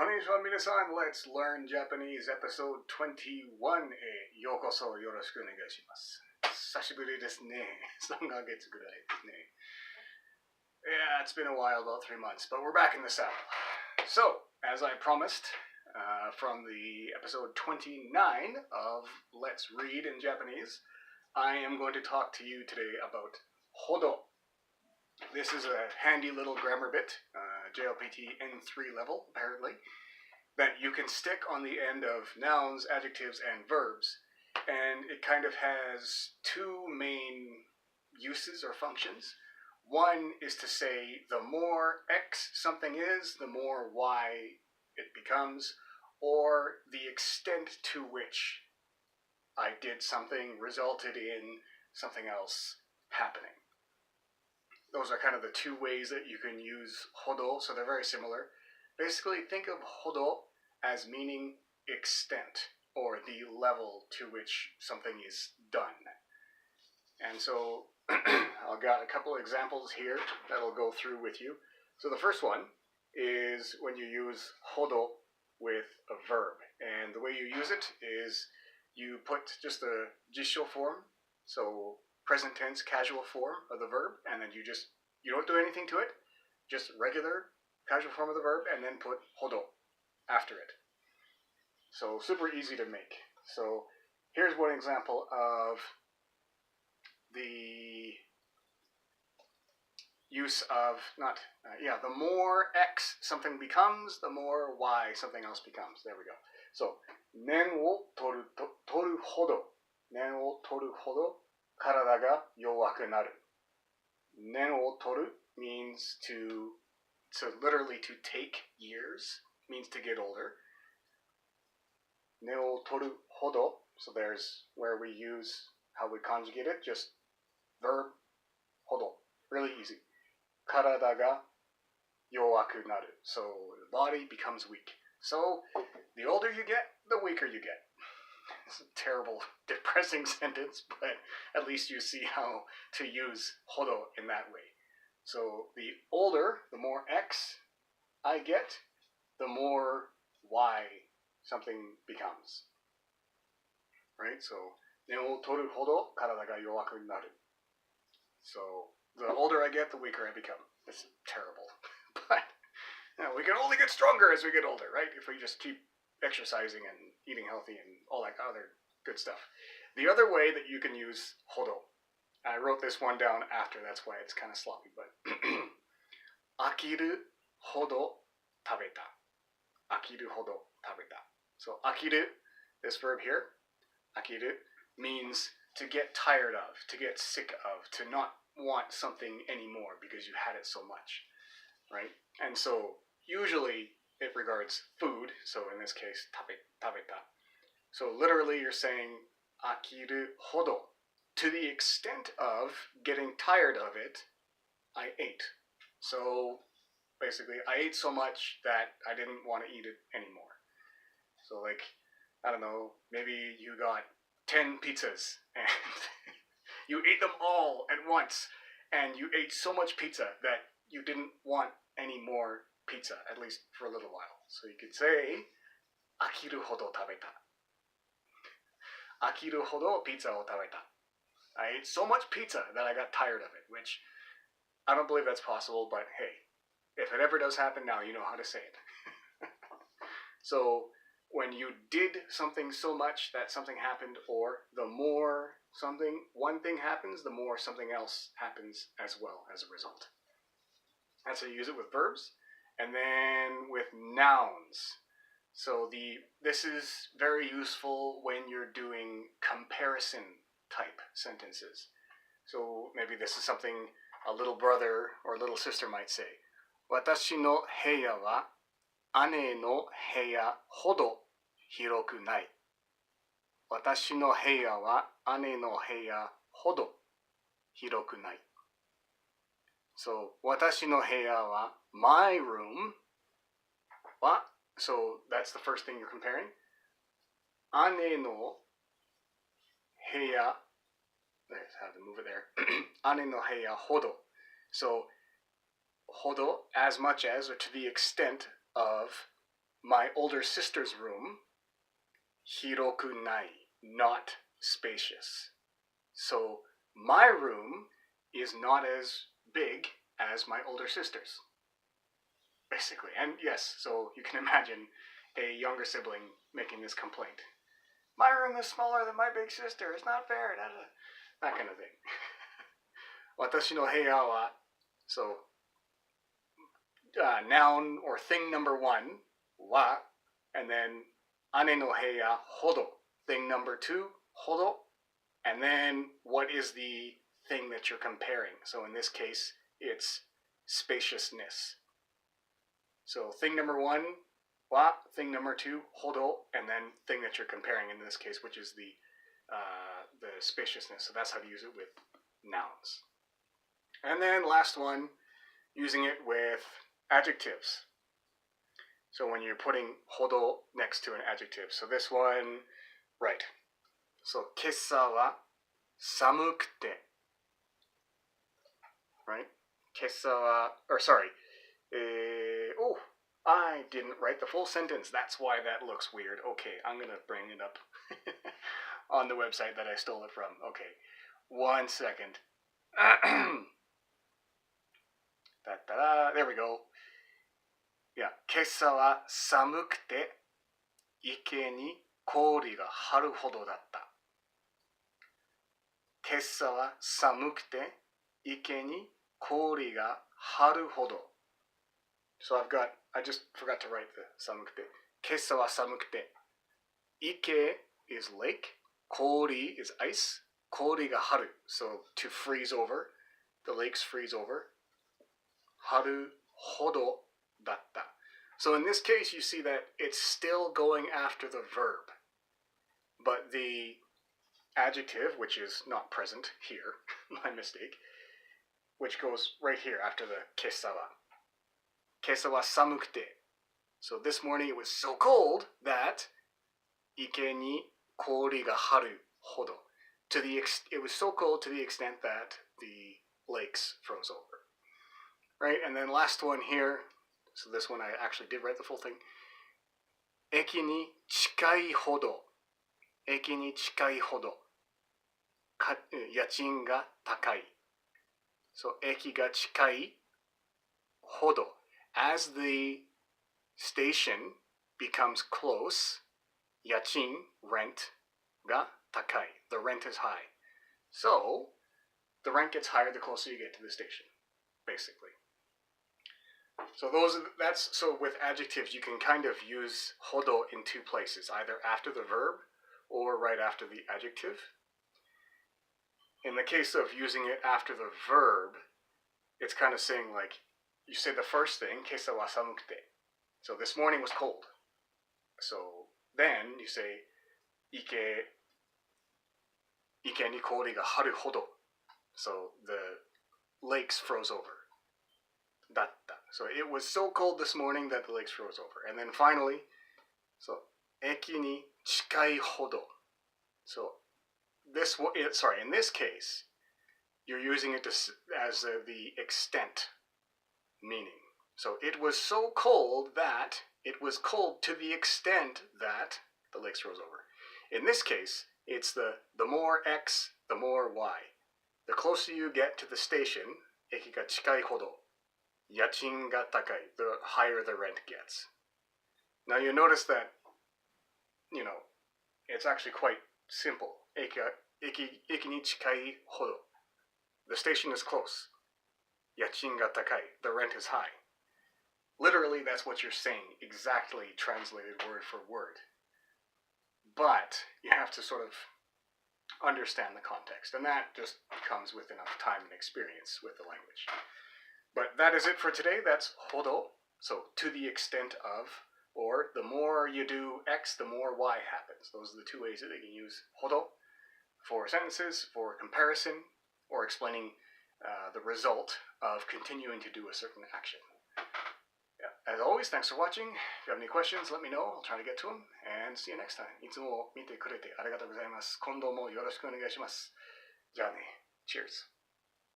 Konnichiwa minasan, let's learn Japanese episode 21へようこそよろしくお願いします。久しぶりですね。3ヶ月ぐらいですね。Yeah, it's been a while, about 3 months, but we're back in the saddle. So, as I promised, from the episode 29 of Let's Read in Japanese, I am going to talk to you today about hodo. This is a handy little grammar bit, JLPT N3 level, apparently, that you can stick on the end of nouns, adjectives, and verbs. And it kind of has two main uses or functions. One is to say the more X something is, the more Y it becomes, or the extent to which I did something resulted in something else happening. Those are kind of the two ways that you can use hodo, so they're very similar. Basically, think of hodo as meaning extent, or the level to which something is done. And so I've got a couple of examples here that I'll go through with you. So the first one is when you use hodo with a verb. And the way you use it is you put just the jisho form, so present tense, casual form of the verb, and then you don't do anything to it, just regular casual form of the verb, and then put hodo after it. So super easy to make. So here's one example of the use of the more X something becomes, the more Y something else becomes. There we go. So, 念を取るほど、念を取るほど体が弱くなる。念を取る means so literally to take years, means to get older. 念を取るほど, so there's where we use how we conjugate it, just verb ほど, really easy. 体が弱くなる, so the body becomes weak. So the older you get, the weaker you get. It's a terrible, depressing sentence, but at least you see how to use hodo in that way. So the older, the more X I get, the more Y something becomes. Right? So, 念を取るほど体が弱くなる. So, the older I get, the weaker I become. It's terrible. But we can only get stronger as we get older, right? If we just keep exercising and eating healthy and all that other good stuff. The other way that you can use hodo, I wrote this one down after, that's why it's kind of sloppy, but 飽きるほど食べた。飽きるほど食べた. So 飽きる, this verb here, 飽きる means to get tired of, to get sick of, to not want something anymore because you had it so much, right? And so usually it regards food, so in this case, 食べた. So literally you're saying 飽きるほど, to the extent of getting tired of it, I ate. So basically, I ate so much that I didn't want to eat it anymore. So like, I don't know, maybe you got 10 pizzas and you ate them all at once, and you ate so much pizza that you didn't want any more pizza, at least for a little while. So you could say, 飽きるほど食べた. 飽きるほどピザを食べた. I ate so much pizza that I got tired of it, which I don't believe that's possible, but hey, if it ever does happen, now you know how to say it. So when you did something so much that something happened, or the more one thing happens, the more something else happens as well as a result. That's how you use it with verbs. And then with nouns. So this is very useful when you're doing comparison type sentences. So maybe this is something a little brother or little sister might say. 私の部屋は姉の部屋ほど広くない。私の部屋は姉の部屋ほど広くない. So 私の部屋は my room は so that's the first thing you're comparing. 姉の部屋 let's have to move it there. 姉の部屋ほど. So ほど as much as or to the extent of my older sister's room, 広くない, not spacious. So my room is not as big as my older sister's, basically. And yes, so you can imagine a younger sibling making this complaint. My room is smaller than my big sister. It's not fair. That kind of thing. 私の部屋は, so noun or thing number one, は, and then 姉の部屋ほど, thing number two, ほど, and then what is the thing that you're comparing? So in this case, it's spaciousness. So thing number one, は, thing number two, ほど, and then thing that you're comparing in this case, which is the spaciousness. So that's how to use it with nouns. And then last one, using it with adjectives. So when you're putting ほど next to an adjective. So this one, right. So 今朝は寒くて. Right? 今朝は, or sorry. I didn't write the full sentence. That's why that looks weird. Okay, I'm going to bring it up on the website that I stole it from. Okay, 1 second. There we go. Yeah, 今朝は寒くて池に氷が張るほどだった。今朝は寒くて池に氷が張るほど。So I just forgot to write the 寒くて。今朝は寒くて。池 is lake, 氷 is ice, 氷が張る. So to freeze over, the lakes freeze over. 張るほどだった. So in this case, you see that it's still going after the verb. But the adjective, which is not present here, my mistake, which goes right here after the 今朝は. 今朝は寒くて. So this morning it was so cold that 池に氷が張るほど. It was so cold to the extent that the lakes froze over. Right, and then last one here. So this one I actually did write the full thing. 駅に近いほど。駅に近いほど。家賃が高い. So 駅が近いほど. As the station becomes close, 家賃 rent が高い. The rent is high. So the rent gets higher the closer you get to the station, basically. So so with adjectives you can kind of use ほど in two places, either after the verb or right after the adjective. In the case of using it after the verb, it's kind of saying like, you say the first thing, 今朝は寒くて. So this morning was cold. So then you say 池に氷が張るほど. So the lakes froze over. だった. So it was so cold this morning that the lakes froze over. And then finally, so 駅に近いほど. So in this case, you're using it as the extent meaning. So it was so cold that it was cold to the extent that the lakes froze over. In this case, it's the more X, the more Y. The closer you get to the station, 駅が近いほど. 家賃が高い, the higher the rent gets. Now you notice that, it's actually quite simple. 駅に近いほど. The station is close. 家賃が高い, the rent is high. Literally, that's what you're saying, exactly translated word for word. But you have to sort of understand the context, and that just comes with enough time and experience with the language. But that is it for today. That's ほど. So to the extent of, or the more you do X, the more Y happens. Those are the two ways that you can use ほど for sentences, for comparison, or explaining the result of continuing to do a certain action. Yeah. As always, thanks for watching. If you have any questions, let me know. I'll try to get to them. And see you next time. いつも見てくれてありがとうございます。今度もよろしくお願いします。じゃあね。Cheers.